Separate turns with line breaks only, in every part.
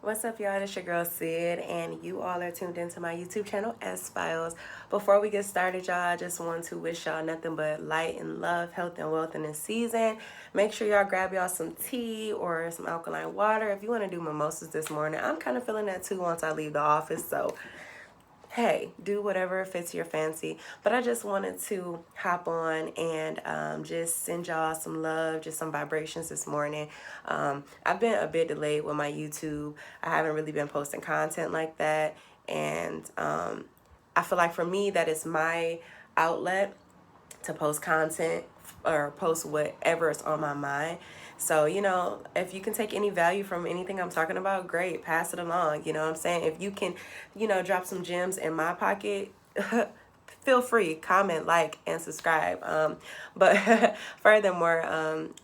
What's up, y'all? It's your girl Sid, and you all are tuned into my YouTube channel, S Files. Before we get started, y'all, I just want to wish y'all nothing but light and love, health and wealth in this season. Make sure y'all grab y'all some tea or some alkaline water. If you want to do mimosas this morning, I'm kind of feeling that too once I leave the office. So hey, do whatever fits your fancy. But I just wanted to hop on and just send y'all some love, just some vibrations this morning. I've been a bit delayed with my YouTube. I haven't really been posting content like that. And I feel like for me, that is my outlet to post content or post whatever is on my mind. So, if you can take any value from anything I'm talking about, great, pass it along. You know what I'm saying? If you can, drop some gems in my pocket, feel free, comment, like, and subscribe. But furthermore,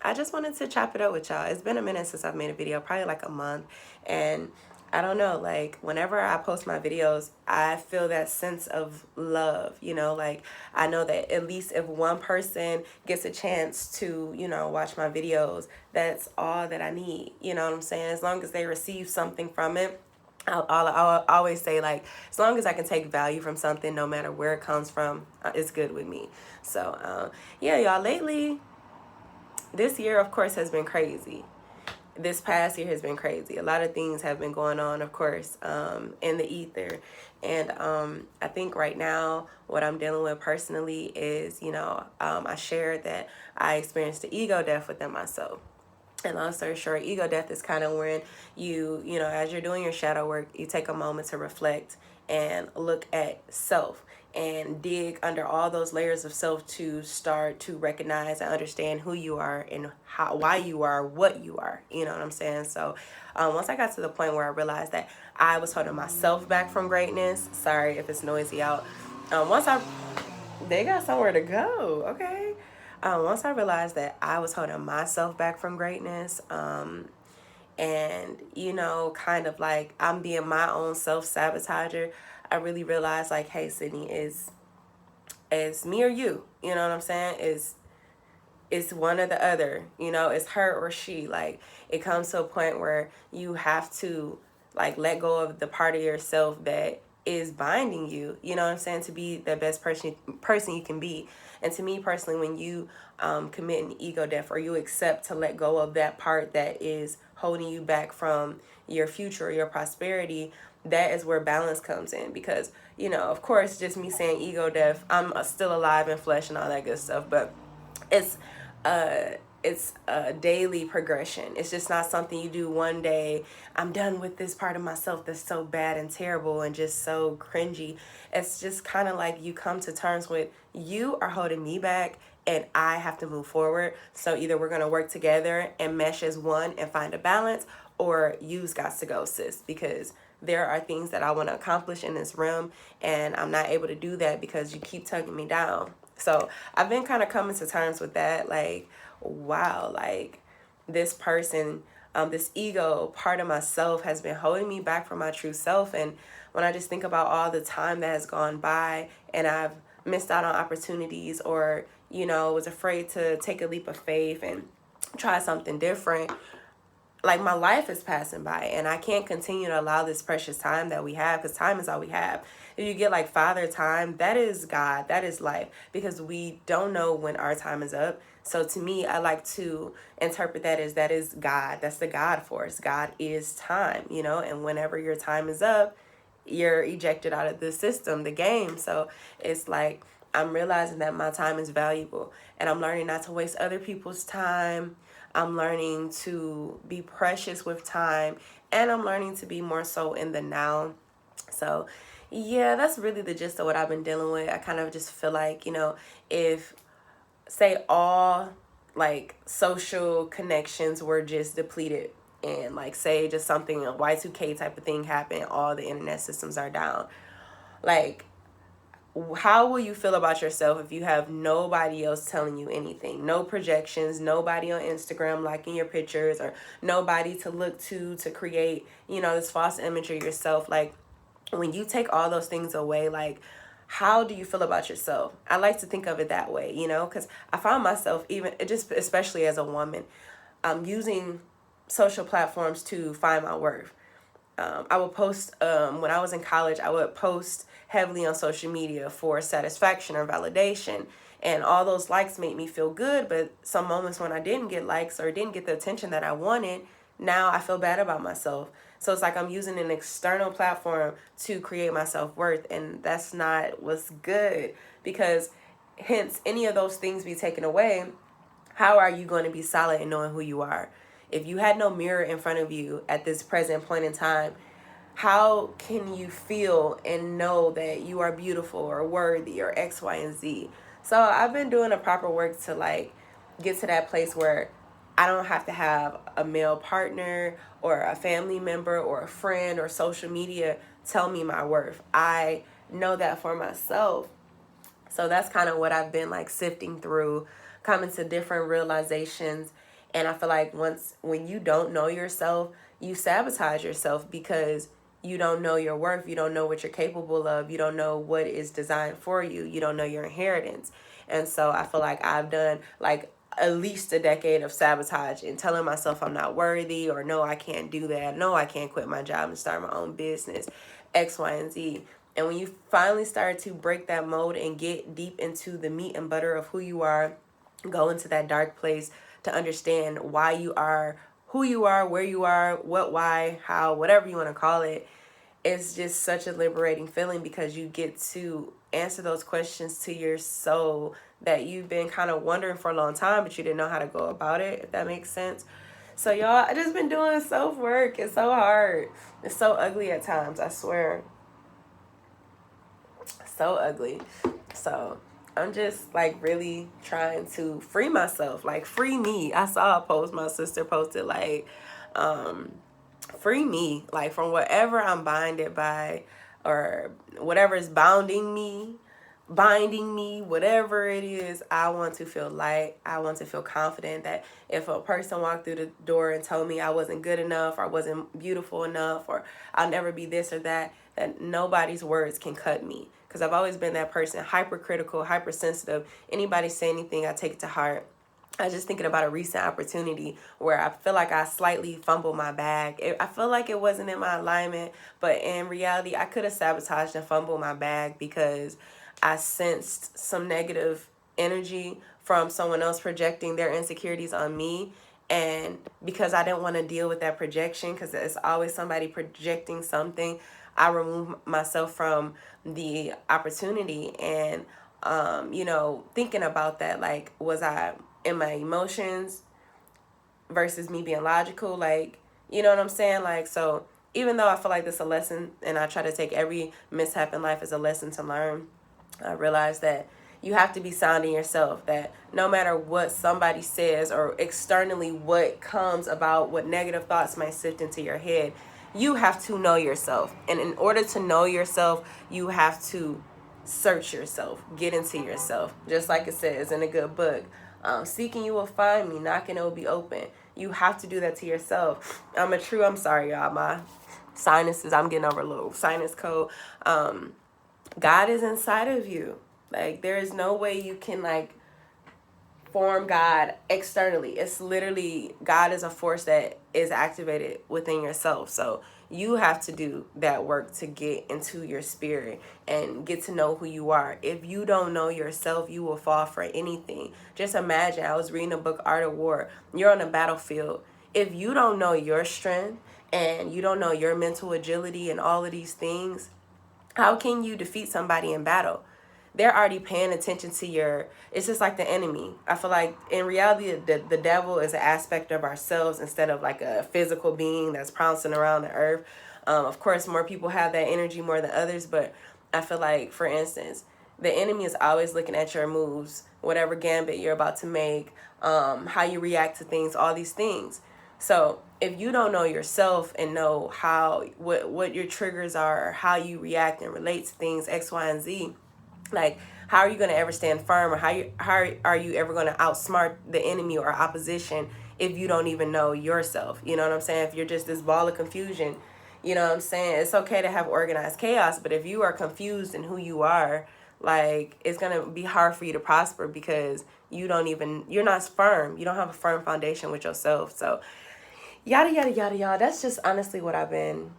I just wanted to chop it up with y'all. It's been a minute since I've made a video, probably like a month. And I don't know, like whenever I post my videos, I feel that sense of love, like I know that at least if one person gets a chance to, watch my videos, that's all that I need. You know what I'm saying? As long as they receive something from it, I'll always say, like, as long as I can take value from something, no matter where it comes from, it's good with me. So, yeah, y'all, lately, this year, of course, has been crazy. This past year has been crazy. A lot of things have been going on, of course, in the ether. And I think right now, what I'm dealing with personally is, I shared that I experienced the ego death within myself. And long story short, ego death is kind of when as you're doing your shadow work, you take a moment to reflect and look at self and dig under all those layers of self to start to recognize and understand who you are and why you are what you are. You know what I'm saying? So once I got to the point where I realized that I was holding myself back from greatness, sorry if it's noisy out. Once I They got somewhere to go, okay? Once I realized that I was holding myself back from greatness, and kind of like I'm being my own self sabotager, I really realized, like, hey, Sydney, is me or you. You know what I'm saying? It's one or the other. It's her or she. Like, it comes to a point where you have to, like, let go of the part of yourself that is binding you, you know what I'm saying, to be the best person you can be. And to me personally, when you commit an ego death, or you accept to let go of that part that is holding you back from your future or your prosperity, that is where balance comes in. Because, of course, just me saying ego death, I'm still alive in flesh and all that good stuff, but it's it's a daily progression. It's just not something you do one day. I'm done with this part of myself that's so bad and terrible and just so cringy. It's just kind of like you come to terms with, you are holding me back and I have to move forward. So either we're going to work together and mesh as one and find a balance, or you've got to go, sis, because there are things that I want to accomplish in this realm and I'm not able to do that because you keep tugging me down. So I've been kind of coming to terms with that. Like, wow, like this person, this ego part of myself has been holding me back from my true self. And when I just think about all the time that has gone by and I've missed out on opportunities, or, was afraid to take a leap of faith and try something different, like, my life is passing by and I can't continue to allow this precious time that we have, because time is all we have. If you get like father time, that is God, that is life, because we don't know when our time is up. So to me, I like to interpret that is God. That's the God force. God is time, and whenever your time is up, you're ejected out of the system, the game. So it's like I'm realizing that my time is valuable and I'm learning not to waste other people's time. I'm learning to be precious with time, and I'm learning to be more so in the now. So yeah, that's really the gist of what I've been dealing with. I kind of just feel like, if, say, all like social connections were just depleted, and like, say, just something, a Y2K type of thing happened, all the internet systems are down, like, how will you feel about yourself if you have nobody else telling you anything? No projections, nobody on Instagram liking your pictures, or nobody to look to create, this false image of yourself. Like, when you take all those things away, like, how do you feel about yourself? I like to think of it that way, because I found myself, even just especially as a woman, using social platforms to find my worth. I would post, when I was in college, I would post heavily on social media for satisfaction or validation. And all those likes made me feel good. But some moments when I didn't get likes or didn't get the attention that I wanted, now I feel bad about myself. So it's like I'm using an external platform to create my self-worth. And that's not what's good, because hence any of those things be taken away, how are you going to be solid in knowing who you are? If you had no mirror in front of you at this present point in time, how can you feel and know that you are beautiful or worthy or X, Y, and Z? So I've been doing the proper work to like get to that place where I don't have to have a male partner or a family member or a friend or social media tell me my worth. I know that for myself. So that's kind of what I've been like sifting through, coming to different realizations. And I feel like when you don't know yourself, you sabotage yourself because you don't know your worth. You don't know what you're capable of. You don't know what is designed for you. You don't know your inheritance. And so I feel like I've done like at least a decade of sabotage and telling myself I'm not worthy, or no, I can't do that. No, I can't quit my job and start my own business, X, Y, and Z. And when you finally start to break that mold and get deep into the meat and butter of who you are, go into that dark place to understand why you are who you are, where you are, what, why, how, whatever you want to call it, it's just such a liberating feeling, because you get to answer those questions to your soul that you've been kind of wondering for a long time, but you didn't know how to go about it, if that makes sense. So y'all, I just been doing self work. It's so hard. It's so ugly at times, I swear. So ugly. So I'm just like really trying to free myself, like free me. I saw a post my sister posted, like, free me, like from whatever I'm binded by, or whatever is binding me, whatever it is. I want to feel light. I want to feel confident that if a person walked through the door and told me I wasn't good enough, or I wasn't beautiful enough, or I'll never be this or that nobody's words can cut me. Because I've always been that person, hypercritical, hypersensitive. Anybody say anything, I take it to heart. I was just thinking about a recent opportunity where I feel like I slightly fumbled my bag. I feel like it wasn't in my alignment, but in reality, I could have sabotaged and fumbled my bag because I sensed some negative energy from someone else projecting their insecurities on me. And because I didn't want to deal with that projection, because it's always somebody projecting something, I removed myself from the opportunity. And thinking about that, like, was I in my emotions versus me being logical? Like, you know what I'm saying? Like, so even though I feel like this is a lesson, and I try to take every mishap in life as a lesson to learn, I realize that you have to be sound in yourself, that no matter what somebody says or externally what comes about, what negative thoughts might sift into your head, you have to know yourself. And in order to know yourself, you have to search yourself, get into yourself. Just like it says in a good book, seeking you will find me, knocking it will be open. You have to do that to yourself. I'm sorry, y'all, my sinuses, I'm getting over a little sinus cold. God is inside of you. Like, there is no way you can like form God externally. It's literally, God is a force that is activated within yourself. So you have to do that work to get into your spirit and get to know who you are. If you don't know yourself, you will fall for anything. Just imagine, I was reading a book, Art of War. You're on a battlefield. If you don't know your strength and you don't know your mental agility and all of these things, how can you defeat somebody in battle? They're already paying attention to it's just like the enemy. I feel like in reality, the devil is an aspect of ourselves instead of like a physical being that's pouncing around the earth. Of course, more people have that energy more than others, but I feel like, for instance, the enemy is always looking at your moves, whatever gambit you're about to make, how you react to things, all these things. So if you don't know yourself and know what your triggers are, or how you react and relate to things, X, Y, and Z, like, how are you going to ever stand firm, or how are you ever going to outsmart the enemy or opposition if you don't even know yourself? You know what I'm saying? If you're just this ball of confusion, you know what I'm saying? It's okay to have organized chaos, but if you are confused in who you are, like, it's going to be hard for you to prosper because you're not firm. You don't have a firm foundation with yourself. So yada, yada, yada, y'all. That's just honestly what I've been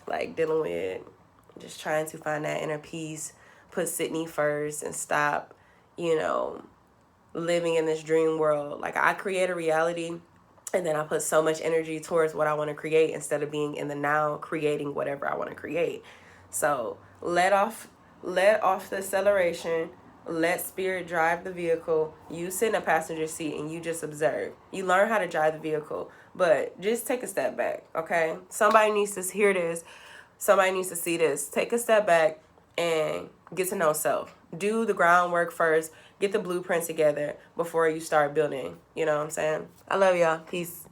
like dealing with just trying to find that inner peace, put Sydney first, and stop, you know, living in this dream world. Like, I create a reality, and then I put so much energy towards what I want to create instead of being in the now creating whatever I want to create. So let off the acceleration, let spirit drive the vehicle. You sit in a passenger seat and you just observe. You learn how to drive the vehicle, but just take a step back, okay? Somebody needs to hear this. Somebody needs to see this. Take a step back and get to know self. Do the groundwork first. Get the blueprint together before you start building. You know what I'm saying? I love y'all. Peace.